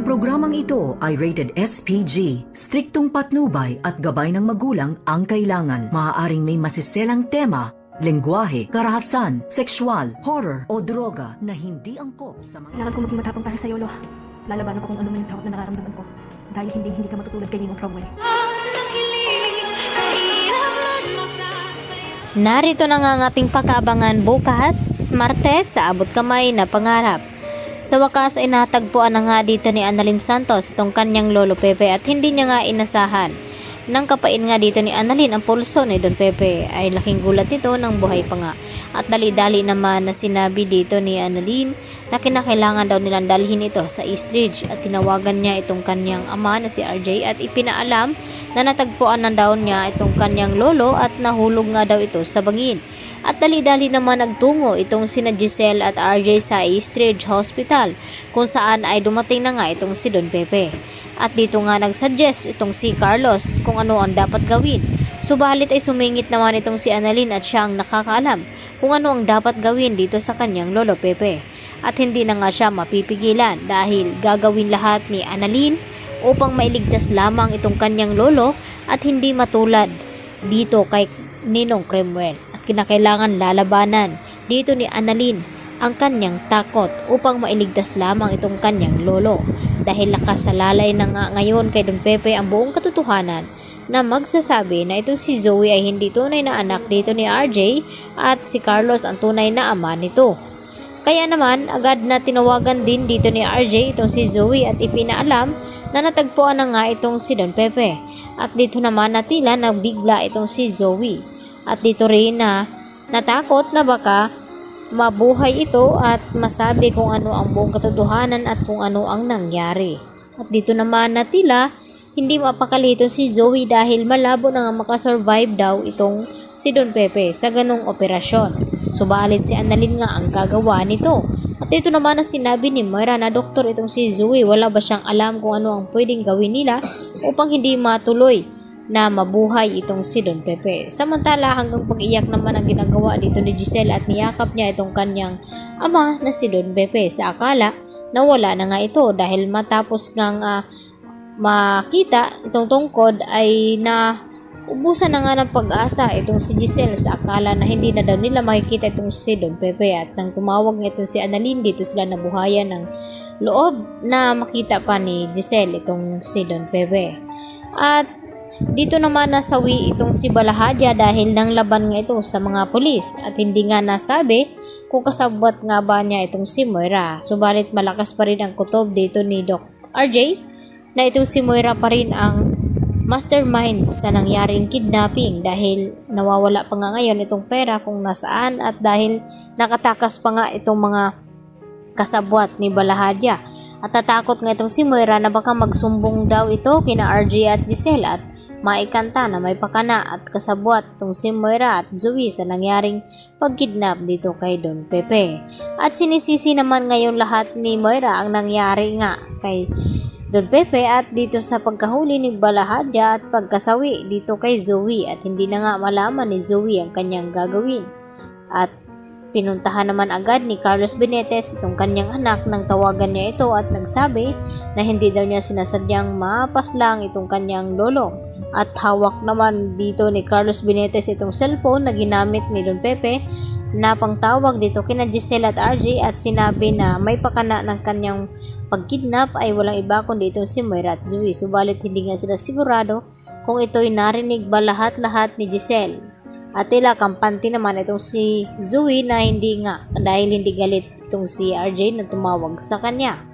programang ito ay rated SPG. Striktong patnubay at gabay ng magulang ang kailangan. Maaaring may masiselang tema, lengguwahe, karahasan, sexual, horror o droga na hindi angkop sa mga... Kailangan ko maging matapang para sa Yolo. Lalabanan ko kung ano man yung takot na nararamdaman ko. Dahil hindi ka matutulad kay Ninong Cromwell. Narito na nga ang ating pag-aabangan bukas, Martes, sa Abot Kamay na Pangarap. Sa wakas ay natagpuan na nga dito ni Annalyn Santos itong kanyang lolo Pepe at hindi niya nga inasahan. Nang kapain nga dito ni Annalyn ang pulso ni Don Pepe ay laking gulat nito ng buhay pa nga. At dali-dali naman na sinabi dito ni Annalyn na kinakailangan daw nilang dalhin ito sa East Ridge at tinawagan niya itong kanyang ama na si RJ at ipinaalam na natagpuan na daw niya itong kanyang lolo at nahulog nga daw ito sa bangin. At dali-dali naman nagtungo itong sina Giselle at RJ sa East Ridge Hospital kung saan ay dumating na nga itong si Don Pepe. At dito nga nagsuggest itong si Carlos kung ano ang dapat gawin. Subalit ay sumingit naman itong si Annalyn at siya ang nakakaalam kung ano ang dapat gawin dito sa kanyang lolo Pepe. At hindi na nga siya mapipigilan dahil gagawin lahat ni Annalyn upang mailigtas lamang itong kanyang lolo at hindi matulad dito kay Ninong Cromwell. At kinakailangan lalabanan dito ni Annalyn ang kanyang takot upang mailigtas lamang itong kanyang lolo. Dahil nakasalalay na nga ngayon kay Don Pepe ang buong katotohanan na magsasabi na itong si Zoe ay hindi tunay na anak dito ni RJ at si Carlos ang tunay na ama nito. Kaya naman agad na tinawagan din dito ni RJ itong si Zoe at ipinaalam na natagpuan na nga itong si Don Pepe. At dito naman na tila nagbigla itong si Zoe. At dito rin na natakot na baka mabuhay ito at masabi kung ano ang buong katotohanan at kung ano ang nangyari. At dito naman na tila hindi mapakali ito si Zoe dahil malabo na nga makasurvive daw itong si Don Pepe sa ganong operasyon. Subalit si Annalyn nga ang gagawa nito. At dito naman na sinabi ni Moira na doktor itong si Zoe, wala ba siyang alam kung ano ang pwedeng gawin nila upang hindi matuloy na mabuhay itong si Don Pepe. Samantala hanggang pag-iyak naman ang ginagawa dito ni Giselle at niyakap niya itong kanyang ama na si Don Pepe sa akala na wala na nga ito dahil matapos ngang makita itong tungkod ay na ubusan na nga ng pag-asa itong si Giselle sa akala na hindi na daw nila makikita itong si Don Pepe. At nang tumawag nga itong si Annalyn, dito sila nabuhayan ng loob na makita pa ni Giselle itong si Don Pepe. At dito naman nasawi itong si Balahadya dahil nang laban nga ito sa mga pulis at hindi nga nasabi kung kasabwat nga ba niya itong si Moira. Subalit malakas pa rin ang kutob dito ni Doc RJ na itong si Moira pa rin ang mastermind sa nangyaring kidnapping dahil nawawala pa nga ngayon itong pera kung nasaan at dahil nakatakas pa nga itong mga kasabwat ni Balahadya. At tatakot nga itong si Moira na baka magsumbong daw ito kina RJ at Giselle at maikanta na may pakana at kasabwat itong si Moira at Zoe sa nangyaring pagkidnap dito kay Don Pepe. At sinisisi naman ngayon lahat ni Moira ang nangyari nga kay Don Pepe at dito sa pagkahuli ni Balahadya at pagkasawi dito kay Zoe at hindi na nga malaman ni Zoe ang kanyang gagawin. At pinuntahan naman agad ni Carlos Benitez itong kanyang anak nang tawagan niya ito at nagsabi na hindi daw niya sinasadyang mapaslang itong kanyang lolo. At hawak naman dito ni Carlos Benitez itong cellphone na ginamit ni Don Pepe na pangtawag dito kina Giselle at RJ at sinabi na may pakana ng kanyang pagkidnap ay walang iba kundi itong si Moira at Zoe. Subalit hindi nga sila sigurado kung ito'y narinig ba lahat-lahat ni Giselle. At tila kampante naman itong si Zoe na hindi nga dahil hindi galit itong si RJ na tumawag sa kanya.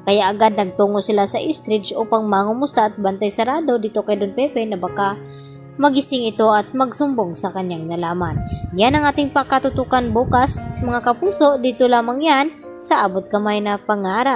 Kaya agad nagtungo sila sa East Ridge upang mangumusta at bantay sarado dito kay Don Pepe na baka magising ito at magsumbong sa kanyang nalaman. Yan ang ating pakatutukan bukas mga kapuso, dito lamang yan sa Abot Kamay na Pangarap.